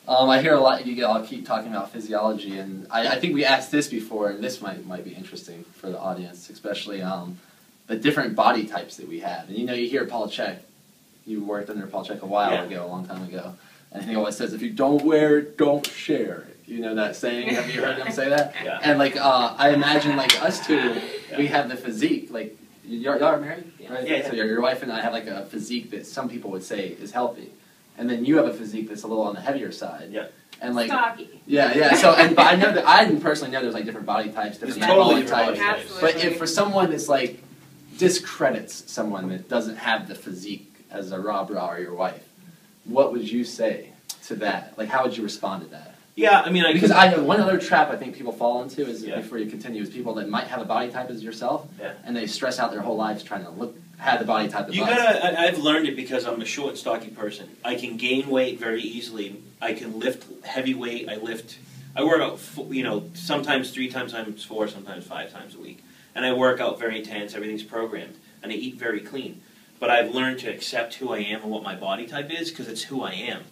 I hear a lot. You all keep talking about physiology, and I think we asked this before, and this might be interesting for the audience, especially the different body types that we have. And you hear Paul Chek. You worked under Paul Chek a while ago, a long time ago, and he always says, "If you don't wear it, don't share it." You know that saying? Have you heard him say that? Yeah. And I imagine us two, we have the physique. Y'all are married, right? Yeah. So your wife and I have a physique that some people would say is healthy. And then you have a physique that's a little on the heavier side. Yeah. And stocky. Yeah. So, but I know that I personally know there's different body types, different body types. Absolutely. But if for someone that's discredits someone that doesn't have the physique as a RawBrah or your wife, what would you say to that? How would you respond to that? Yeah, I mean, because I know one other trap I think people fall into is before you continue is people that might have a body type as yourself, and they stress out their whole lives trying to have the body type. I've learned it because I'm a short and stocky person. I can gain weight very easily. I can lift heavy weight. I work out, sometimes 3 times 4, sometimes 5 times a week, and I work out very intense. Everything's programmed, and I eat very clean. But I've learned to accept who I am and what my body type is because it's who I am.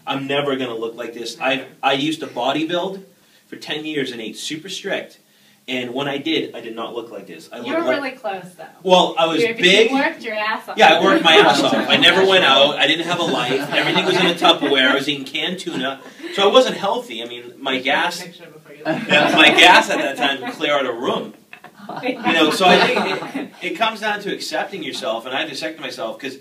I'm never going to look like this. I used to bodybuild for 10 years and ate super strict. And when I did not look like this. You were really close, though. Well, I was big. You worked your ass off. Yeah, I worked my ass off. I never went out. I didn't have a life. Everything was in a Tupperware. I was eating canned tuna. So I wasn't healthy. I mean, my gas at that time would clear out a room. So I think it comes down to accepting yourself. And I have to accept myself because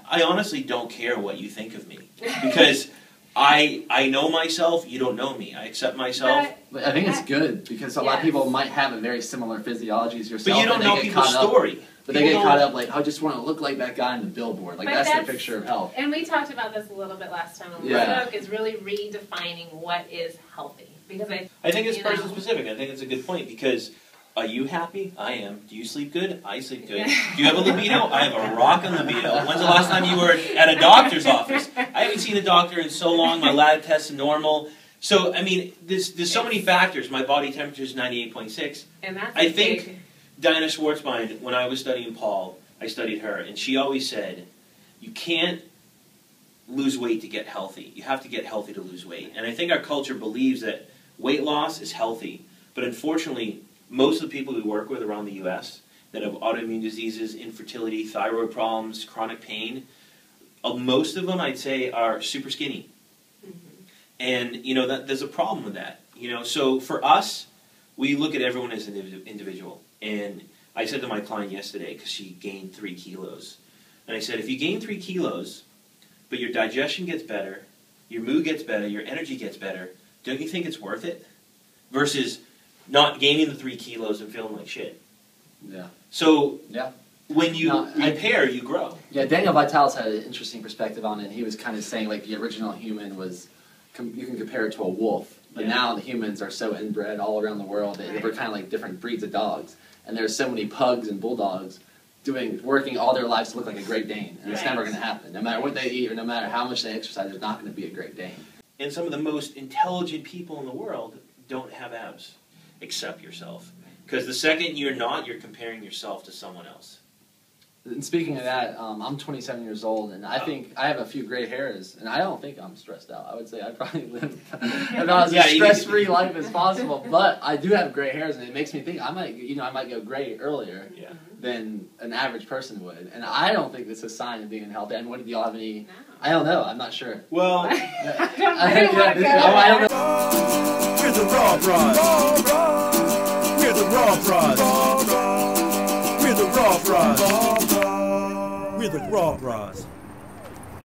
I honestly don't care what you think of me. Because I know myself, you don't know me. I accept myself. But I think it's good because a lot of people might have a very similar physiology as yourself. But you don't know people's story. But they get caught up I just want to look like that guy in the billboard. That's the picture of health. And we talked about this a little bit last time when we spoke, is really redefining what is healthy. Because I think it's person specific. I think it's a good point because are you happy? I am. Do you sleep good? I sleep good. Do you have a libido? I have a rockin' libido. When's the last time you were at a doctor's office? I haven't seen a doctor in so long. My lab tests are normal. So, I mean, there's so many factors. My body temperature is 98.6. And that's I think Diana Schwartzbein, when I was studying Paul, I studied her, and she always said, you can't lose weight to get healthy. You have to get healthy to lose weight. And I think our culture believes that weight loss is healthy. But unfortunately, most of the people we work with around the U.S. that have autoimmune diseases, infertility, thyroid problems, chronic pain, most of them, I'd say, are super skinny. And, there's a problem with that. So for us, we look at everyone as an individual. And I said to my client yesterday, because she gained 3 kilos, and I said, if you gain 3 kilos, but your digestion gets better, your mood gets better, your energy gets better, don't you think it's worth it? Versus not gaining the 3 kilos and feeling like shit. Yeah. So when you repair, you grow. Yeah, Daniel Vitalis had an interesting perspective on it. He was kind of saying the original human was, you can compare it to a wolf. But now the humans are so inbred all around the world that we're kind of like different breeds of dogs. And there's so many pugs and bulldogs working all their lives to look like a Great Dane. And it's never going to happen. No matter what they eat or no matter how much they exercise, there's not going to be a Great Dane. And some of the most intelligent people in the world don't have abs. Accept yourself. Because the second you're not, you're comparing yourself to someone else. And speaking of that, I'm 27 years old, and I think I have a few gray hairs, and I don't think I'm stressed out. I would say I probably live about as stress-free life as possible, but I do have gray hairs, and it makes me think I might go gray earlier than an average person would, and I don't think that's a sign of being unhealthy. And what do y'all have any? No. I don't know. I'm not sure. Well, I don't know. We're the RawBrahs. We're the RawBrahs. We're the RawBrahs. We're the RawBrahs.